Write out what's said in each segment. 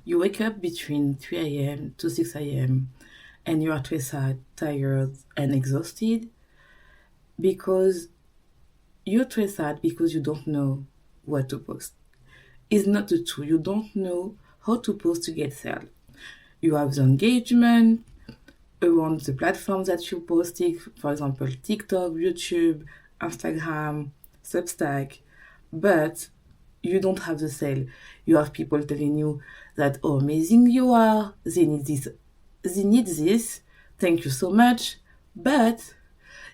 You wake up between 3 a.m. to 6 a.m. and you are too sad, tired, and exhausted because you're too sad because you don't know what to post. It's not the truth. You don't know how to post to get sales. You have the engagement around the platforms that you're posting, for example, TikTok, YouTube, Instagram, Substack, but you don't have the sale. You have people telling you that how amazing you are, they need this, thank you so much, but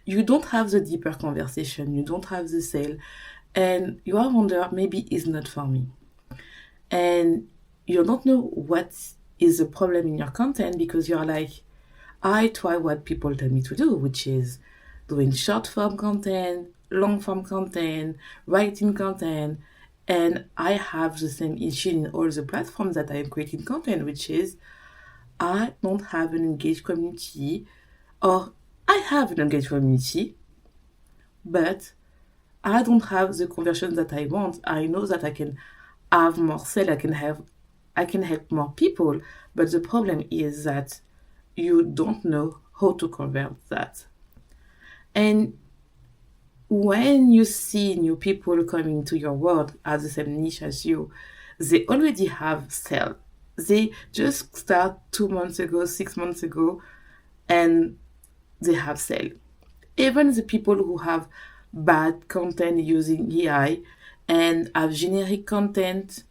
you don't have the deeper conversation, you don't have the sale, and you are wonder maybe it's not for me. And you don't know what is the problem in your content because you're like, I try what people tell me to do, which is doing short form content, long form content, writing content, and I have the same issue in all the platforms that I am creating content, which is I don't have an engaged community, or I have an engaged community, but I don't have the conversion that I want. I know that I can have more sale, I can help more people, but the problem is that you don't know how to convert that. And when you see new people coming to your world as the same niche as you, they already have sale. They just start 2 months ago, 6 months ago, and they have sale. Even the people who have bad content using AI and have generic content,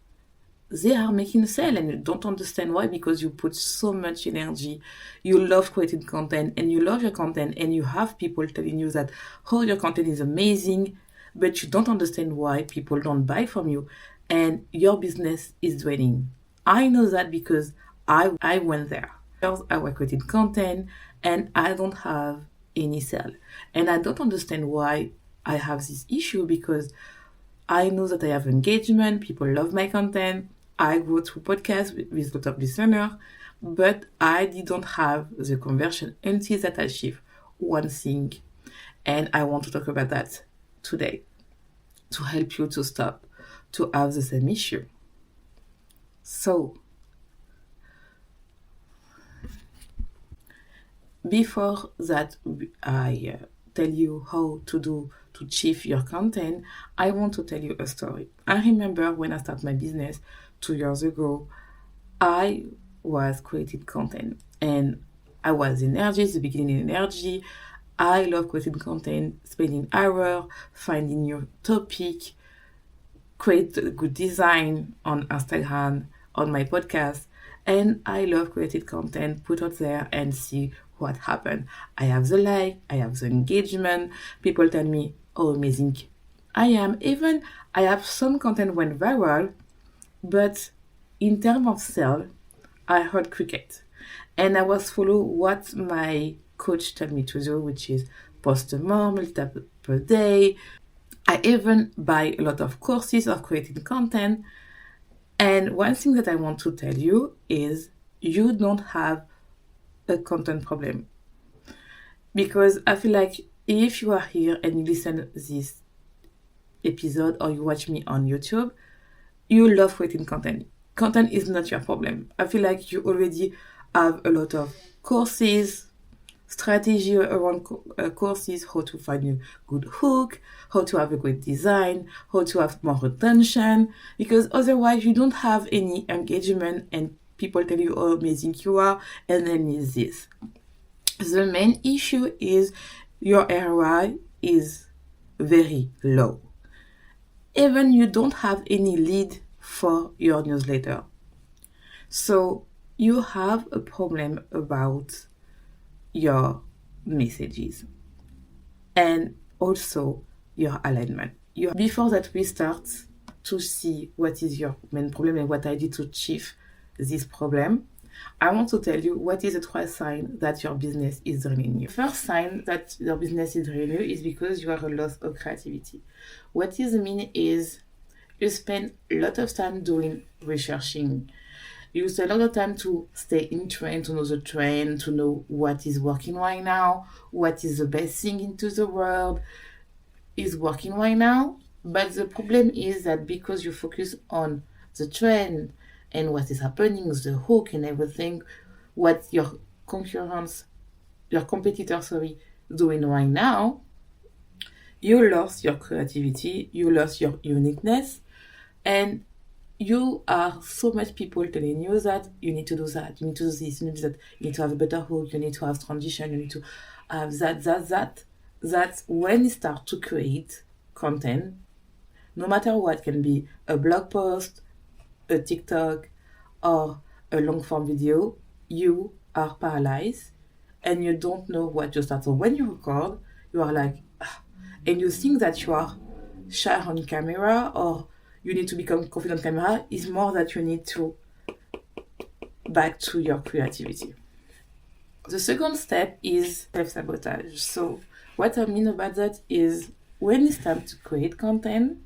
they are making sale, and you don't understand why, because you put so much energy. You love creating content and you love your content, and you have people telling you that your content is amazing, but you don't understand why people don't buy from you and your business is draining. I know that because I went there. I was creating content and I don't have any sale, and I don't understand why I have this issue, because I know that I have engagement, people love my content, I go through podcasts with a lot of listeners, but I didn't have the conversion until that I achieved one thing. And I want to talk about that today to help you to stop to have the same issue. So, before that, I tell you how to achieve your content, I want to tell you a story. I remember when I started my business 2 years ago, I was creating content and I was in energy, the beginning energy. I love creating content, spending hours, finding new topic, create a good design on Instagram, on my podcast, and I love creating content, put out there and see what happened. I have the like, I have the engagement, people tell me how amazing I am. Even I have some content went viral, but in terms of sale, I heard cricket. And I was follow what my coach told me to do, which is post more, multiple per day. I even buy a lot of courses of creating content. And one thing that I want to tell you is you don't have a content problem. Because I feel like if you are here and you listen to this episode or you watch me on YouTube, you love creating content. Content is not your problem. I feel like you already have a lot of courses, strategy around courses, how to find a good hook, how to have a great design, how to have more retention, because otherwise you don't have any engagement and people tell you how amazing you are, and then is this. The main issue is your ROI is very low. Even you don't have any lead for your newsletter. So you have a problem about your messages and also your alignment. Before that, we start to see what is your main problem and what I did to achieve this problem. I want to tell you what is the first sign that your business is draining you. First sign that your business is draining you is because you have a loss of creativity. What is mean is you spend a lot of time doing researching. You spend a lot of time to stay in trend, to know the trend, to know what is working right now, what is the best thing into the world is working right now. But the problem is that because you focus on the trend and what is happening, the hook and everything, what your competitor, doing right now, you lost your creativity, you lost your uniqueness, and you are so much people telling you that you need to do that, you need to do this, you need to do that, you need to have a better hook, you need to have transition, you need to have that. That's when you start to create content, no matter what, can be a blog post, a TikTok, or a long form video, you are paralyzed and you don't know what to start. So when you record, you are like, and you think that you are shy on camera or you need to become confident on camera, is more that you need to back to your creativity. The second step is self-sabotage. So what I mean about that is when it's time to create content,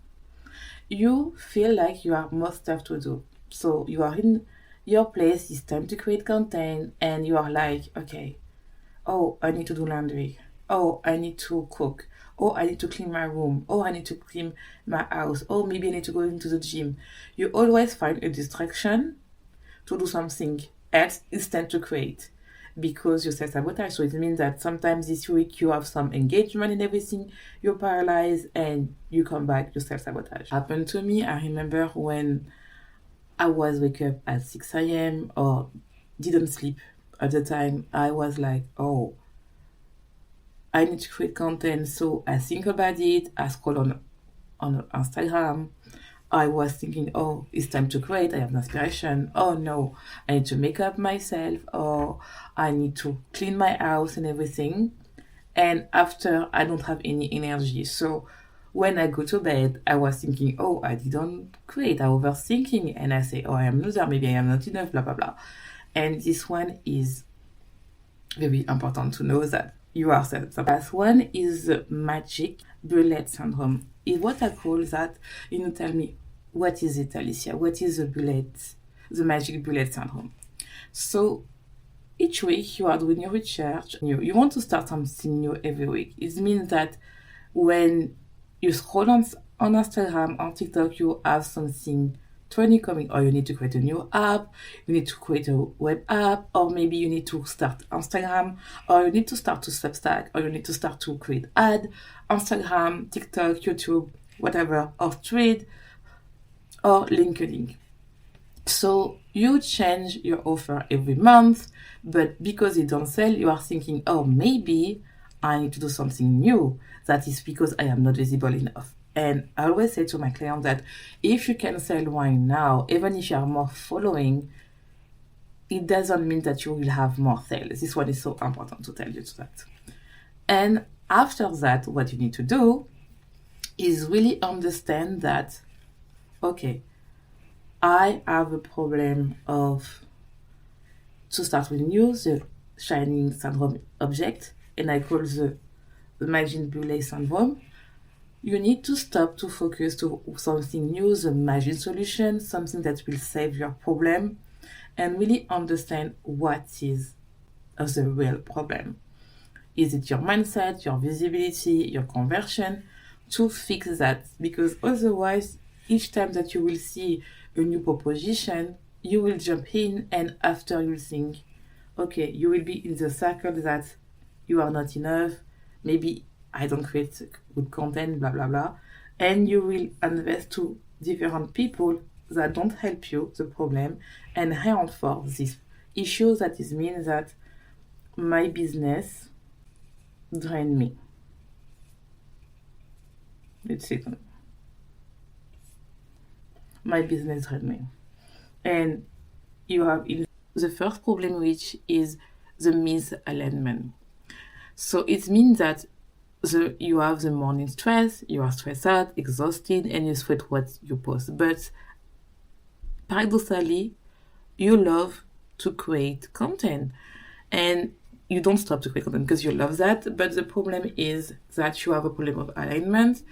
you feel like you have more stuff to do. So you are in your place, it's time to create content, and you are like, okay, oh, I need to do laundry. Oh, I need to cook. Oh, I need to clean my room. Oh, I need to clean my house. Oh, maybe I need to go into the gym. You always find a distraction to do something else instead to create because you self-sabotage. So it means that sometimes this week you have some engagement and everything, you're paralyzed and you come back, you self-sabotage. Happened to me. I remember when I was wake up at 6 a.m. or didn't sleep at the time, I was like, oh, I need to create content. So I think about it. I scroll on Instagram. I was thinking, oh, it's time to create. I have an inspiration. Oh no, I need to make up myself. Or I need to clean my house and everything. And after, I don't have any energy. So when I go to bed, I was thinking, oh, I didn't create. I overthinking. And I say, oh, I am loser. Maybe I am not enough, blah, blah, blah. And this one is very important to know that you are self. The last one is the magic bullet syndrome. Is what I call that. Tell me, what is it, Alicia? What is the magic bullet syndrome? So each week you are doing your research. You want to start something new every week. It means that when you scroll on Instagram, on TikTok, you have something trending coming, or you need to create a new app, you need to create a web app, or maybe you need to start Instagram, or you need to start to Substack, or you need to start to create ad, Instagram, TikTok, YouTube, whatever, or Thread, or LinkedIn. So you change your offer every month, but because it don't sell, you are thinking, oh, maybe I need to do something new. That is because I am not visible enough. And I always say to my clients that if you can sell wine now, even if you are more following, it doesn't mean that you will have more sales. This one is so important to tell you that. And after that, what you need to do is really understand that, okay, I have a problem to start with the shining syndrome object, and I call the magic bullet syndrome. You need to stop to focus to something new, the magic solution, something that will save your problem, and really understand what is the real problem. Is it your mindset, your visibility, your conversion? To fix that, because otherwise, each time that you will see a new proposition, you will jump in, and after you'll think, okay, you will be in the circle that you are not enough, maybe I don't create good content, blah, blah, blah. And you will invest to different people that don't help you, the problem, and reinforce this issue that is means that my business drain me. Let's see. My business drain me. And you have the first problem, which is the misalignment. So it means that you have the morning stress, you are stressed out, exhausted, and you sweat what you post. But paradoxically, you love to create content, and you don't stop to create content because you love that. But the problem is that you have a problem of alignment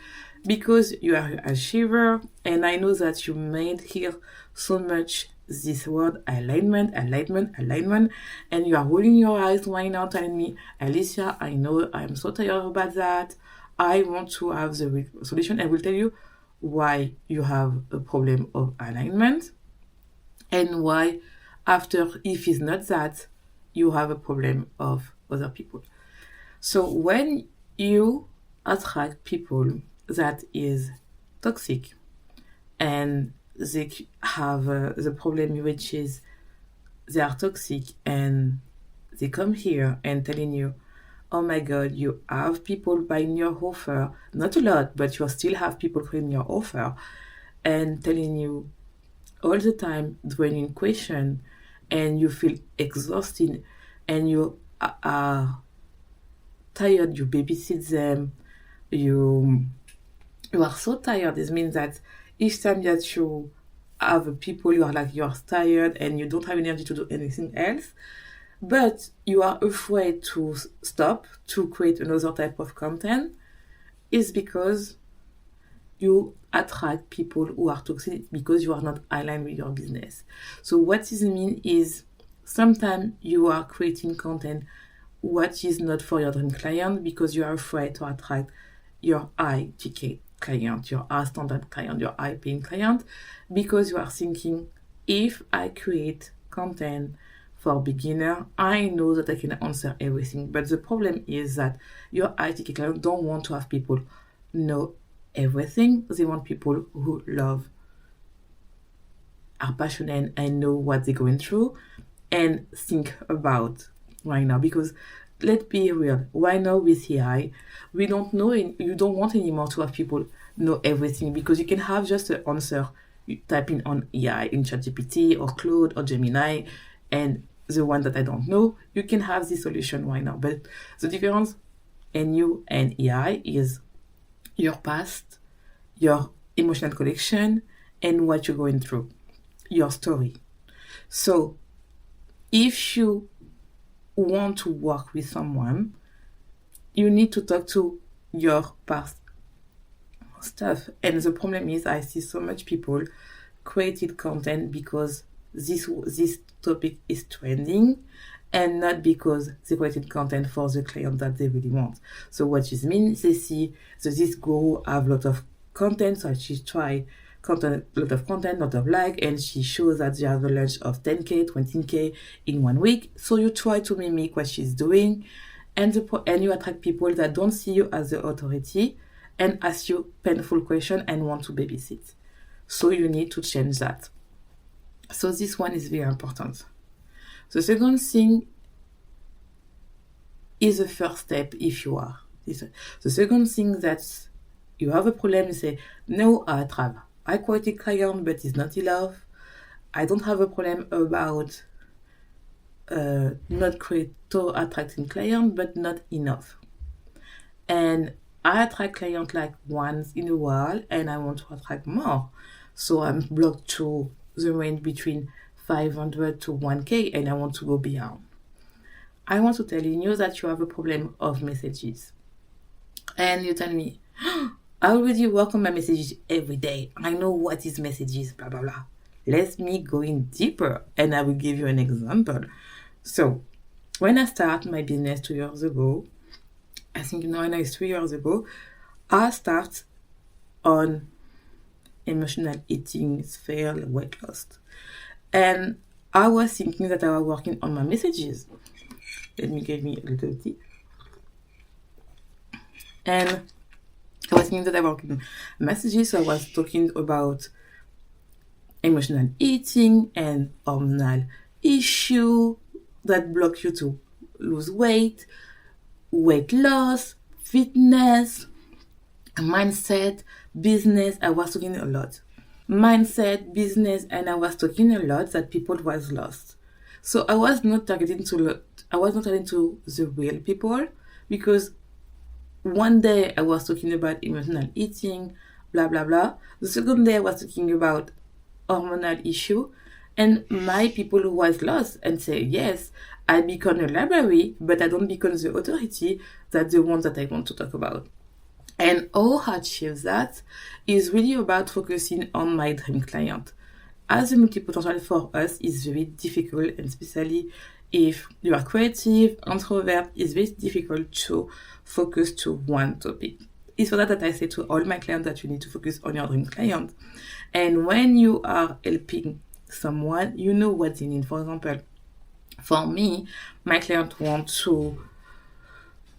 because you are a achiever, and I know that you might hear so much this word alignment, and you are rolling your eyes right now telling me, Alicia, I know I'm so tired about that. I want to have the solution. I will tell you why you have a problem of alignment. and why after, if it's not that, you have a problem of other people. So when you attract people that is toxic and they have the problem, which is they are toxic, and they come here and telling you, oh my god, you have people buying your offer, not a lot, but you still have people buying your offer and telling you all the time, drawing question, and you feel exhausted and you are tired, you babysit them, you are so tired. This means that each time that you have people, you are like, you're tired and you don't have energy to do anything else, but you are afraid to stop to create another type of content, is because you attract people who are toxic because you are not aligned with your business. So what this means is sometimes you are creating content what is not for your dream client because you are afraid to attract your high ticket client, your high standard client, your high paying client, because you are thinking, if I create content for beginner, I know that I can answer everything. But the problem is that your high ticket client don't want to have people know everything. They want people who love, are passionate, and know what they're going through and think about right now. Because let's be real, right now with AI, we don't know, you don't want anymore to have people know everything, because you can have just an answer, you type in on AI in ChatGPT or Claude or Gemini, and the one that I don't know, you can have this solution right now. But the difference in you and AI is your past, your emotional connection, and what you're going through, your story. So if you want to work with someone, you need to talk to your past stuff. And the problem is, I see so much people created content because this topic is trending, and not because they created content for the client that they really want. So what this means, they see this guru have a lot of content, so she try content, lot of content, lot of like, and she shows that they have a launch of 10k, 20k in 1 week. So you try to mimic what she's doing, and you attract people that don't see you as the authority and ask you painful questions and want to babysit. So you need to change that. So this one is very important. The second thing is the first step. If you are the second thing that you have a problem, you say, no, I have high quality client, but it's not enough. I don't have a problem about not attracting client, but not enough. And I attract client like once in a while, and I want to attract more. So I'm blocked to the range between 500 to 1k, and I want to go beyond. I want to tell you that you have a problem of messages. And you tell me, I already work on my messages every day. I know what is messages, blah, blah, blah. Let me go in deeper, and I will give you an example. So when I started my business 2 years ago, I think now it's 3 years ago, I started on emotional eating, sphere, weight loss. And I was thinking that I was working on my messages. Let me give me a little tea. And I was thinking that I was working messages, so I was talking about emotional eating and hormonal issue that block you to lose weight, weight loss, fitness, mindset, business. I was talking a lot. Mindset, business, and I was talking a lot that people was lost. So I was not targeting to the real people, because one day I was talking about emotional eating, blah blah blah. The second day I was talking about hormonal issue, and my people who was lost and say, yes, I become a library, but I don't become the authority that the one that I want to talk about. And how I achieve that is really about focusing on my dream client. As a multi-potential for us is very difficult, and especially if you are creative, introvert, it's very difficult to focus to one topic. It's for that I say to all my clients that you need to focus on your dream client. And when you are helping someone, you know what they need. For example, for me, my client want to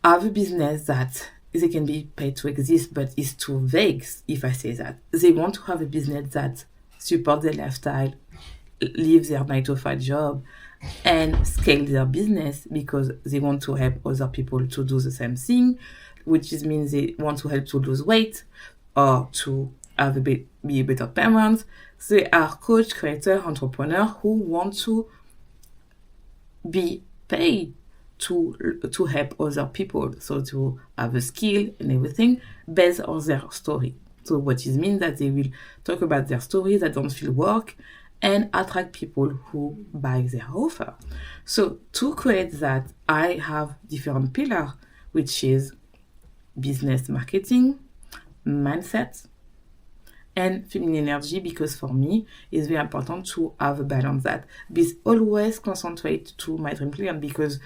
have a business that they can be paid to exist, but it's too vague if I say that. They want to have a business that supports their lifestyle, leave their 9 to 5 job, and scale their business because they want to help other people to do the same thing, which means they want to help to lose weight or to have be a better parent. They are coach, creator, entrepreneur who want to be paid to help other people, so to have a skill and everything based on their story. So what it means that they will talk about their stories that don't feel work and attract people who buy their offer. So to create that, I have different pillars, which is business marketing, mindset, and feminine energy, because for me, it's very important to have a balance that be always concentrate to my dream client, because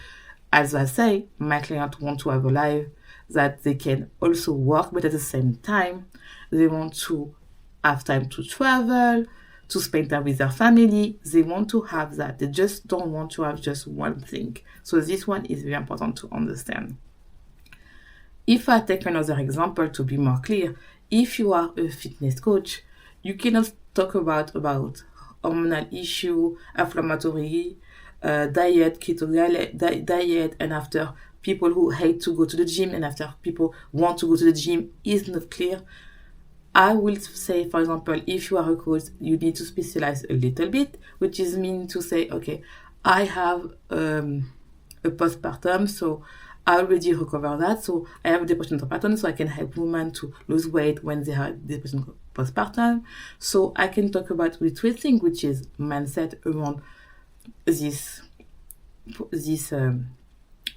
as I say, my client want to have a life that they can also work, but at the same time, they want to have time to travel, to spend time with their family. They want to have that. They just don't want to have just one thing. So this one is very important to understand. If I take another example to be more clear, if you are a fitness coach, you cannot talk about hormonal issue, inflammatory, diet, keto diet, and after people who hate to go to the gym, and after people want to go to the gym is not clear. I will say, for example, if you are a coach, you need to specialize a little bit, which is mean to say, okay, I have a postpartum, so I already recover that. So I have depression postpartum, so I can help women to lose weight when they have depression postpartum. So I can talk about with three things, which is mindset around this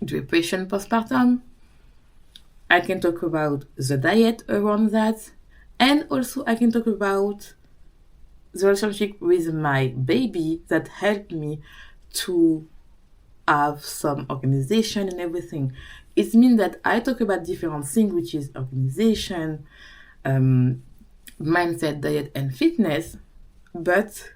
depression postpartum. I can talk about the diet around that, and also I can talk about the relationship with my baby that helped me to have some organization and everything. It means that I talk about different things, which is organization, mindset, diet, and fitness, but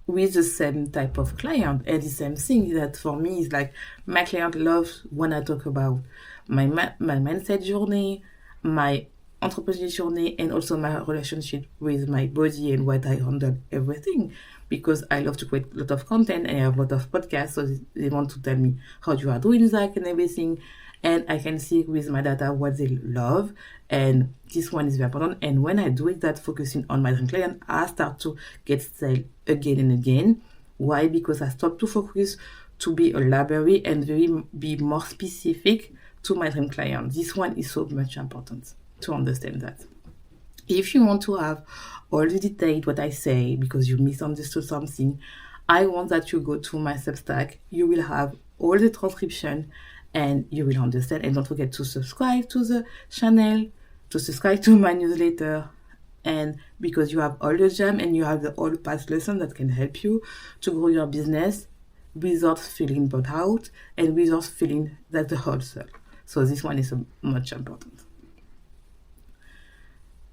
with the same type of client. And the same thing that for me is like my client loves when I talk about my mindset journey, my entrepreneurship journey, and also my relationship with my body and what I handle everything, because I love to create a lot of content and I have a lot of podcasts, so they want to tell me how you are doing that and everything, and I can see with my data what they love, and this one is very important. And when I do it, that focusing on my dream client, I start to get sales again and again. Why? Because I stop to focus to be a library and be more specific to my dream client. This one is so much important to understand that. If you want to have all the details what I say because you misunderstood something, I want that you go to my Substack. You will have all the transcription and you will understand. And don't forget to subscribe to the channel, to subscribe to my newsletter, and because you have all the gem and you have the all past lessons that can help you to grow your business without feeling burnt out and without feeling that the hustle. So this one is much important.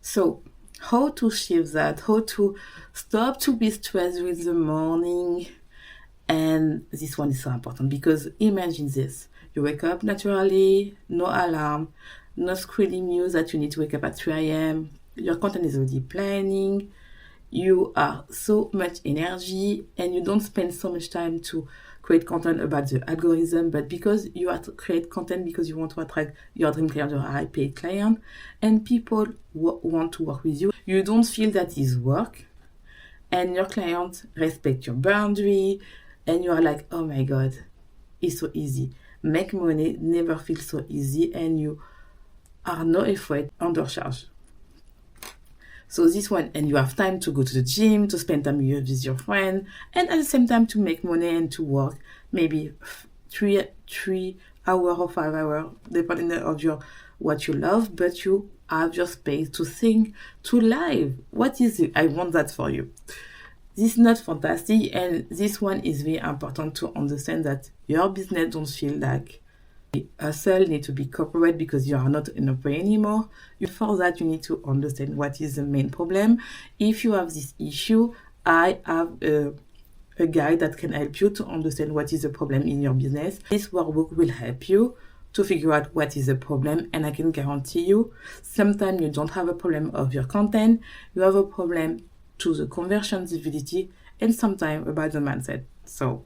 So how to shift that, how to stop to be stressed with the morning. And this one is so important because imagine this. You wake up naturally, no alarm, no scrolling news that you need to wake up at 3 a.m. Your content is already planning. You are so much energy and you don't spend so much time to create content about the algorithm, but because you have to create content because you want to attract your dream client, your high paid client, and people want to work with you. You don't feel that is work, and your client respect your boundary, and you are like, oh my God, it's so easy. Make money never feels so easy, and you are not afraid undercharge. So this one, and you have time to go to the gym, to spend time with your friend, and at the same time to make money and to work maybe 3 hours or 5 hours, depending on what you love, but you have your space to think, to live. What is it? I want that for you. This is not fantastic, and this one is very important to understand that your business don't feel like hustle, need to be corporate because you are not an employee anymore. For that, you need to understand what is the main problem. If you have this issue, I have a guide that can help you to understand what is the problem in your business. This workbook will help you to figure out what is the problem, and I can guarantee you, sometimes you don't have a problem of your content, you have a problem to the conversion visibility, and sometimes about the mindset. So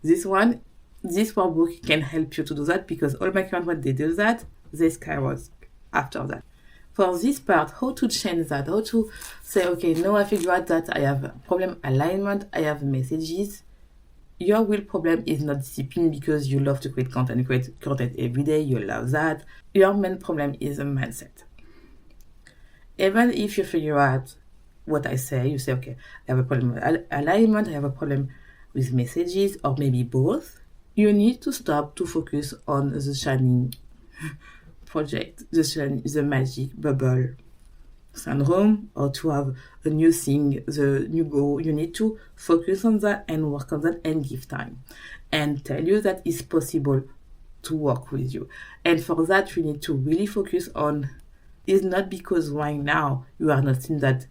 this workbook can help you to do that, because all my clients, when they do that, they skyrocket after that. For this part, how to change that, how to say, okay, now I figure out that I have a problem alignment, I have messages. Your real problem is not discipline, because you love to create content. You create content every day, you love that. Your main problem is a mindset. Even if you figure out what I say, you say, okay, I have a problem with alignment, I have a problem with messages, or maybe both. You need to stop to focus on the shining project, the magic bubble syndrome, or to have a new thing, the new goal. You need to focus on that and work on that and give time and tell you that it's possible to work with you. And for that, you need to really focus on, it's not because right now you are not seeing that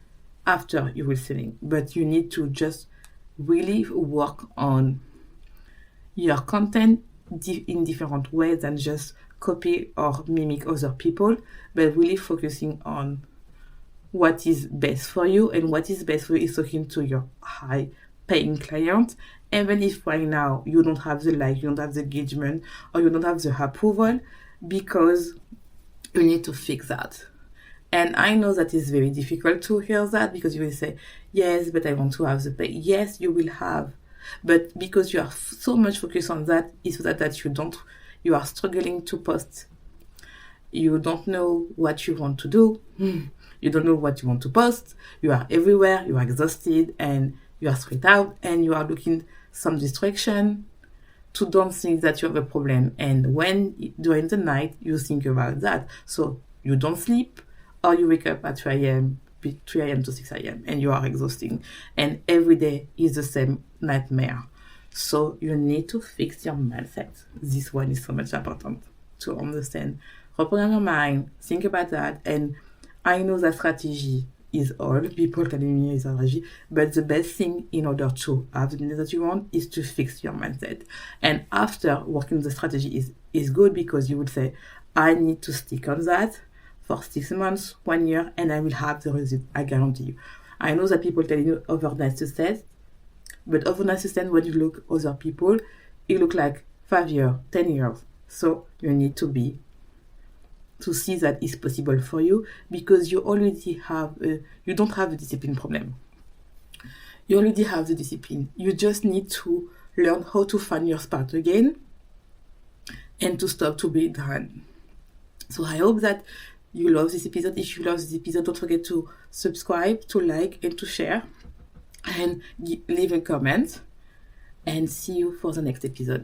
after you will selling, but you need to just really work on your content in different ways than just copy or mimic other people, but really focusing on what is best for you. And what is best for you is talking to your high paying client, even if right now you don't have the like, you don't have the engagement, or you don't have the approval, because you need to fix that. And I know that it's very difficult to hear that, because you will say, yes, but I want to have the pay. Yes, you will have. But because you are so much focused on that, it's that you are struggling to post. You don't know what you want to do. You don't know what you want to post. You are everywhere. You are exhausted and you are stressed out, and you are looking some distraction to don't think that you have a problem. And when during the night you think about that, so you don't sleep, or you wake up at 3 a.m. to 6 a.m. and you are exhausting, and every day is the same nightmare. So you need to fix your mindset. This one is so much important to understand. Reprogram your mind, think about that. And I know that strategy is all. People telling me is strategy, but the best thing in order to have the business that you want is to fix your mindset. And after working the strategy is good, because you would say, I need to stick on that for 6 months, 1 year, and I will have the result. I guarantee you. I know that people telling you overnight success, but overnight success, when you look other people, it look like 5 years, 10 years. So you need to see that it's possible for you, because you already have you don't have a discipline problem. You already have the discipline. You just need to learn how to find your spot again and to stop to be done. So I hope that you love this episode. If you love this episode, don't forget to subscribe, to like, and to share, and leave a comment. And see you for the next episode.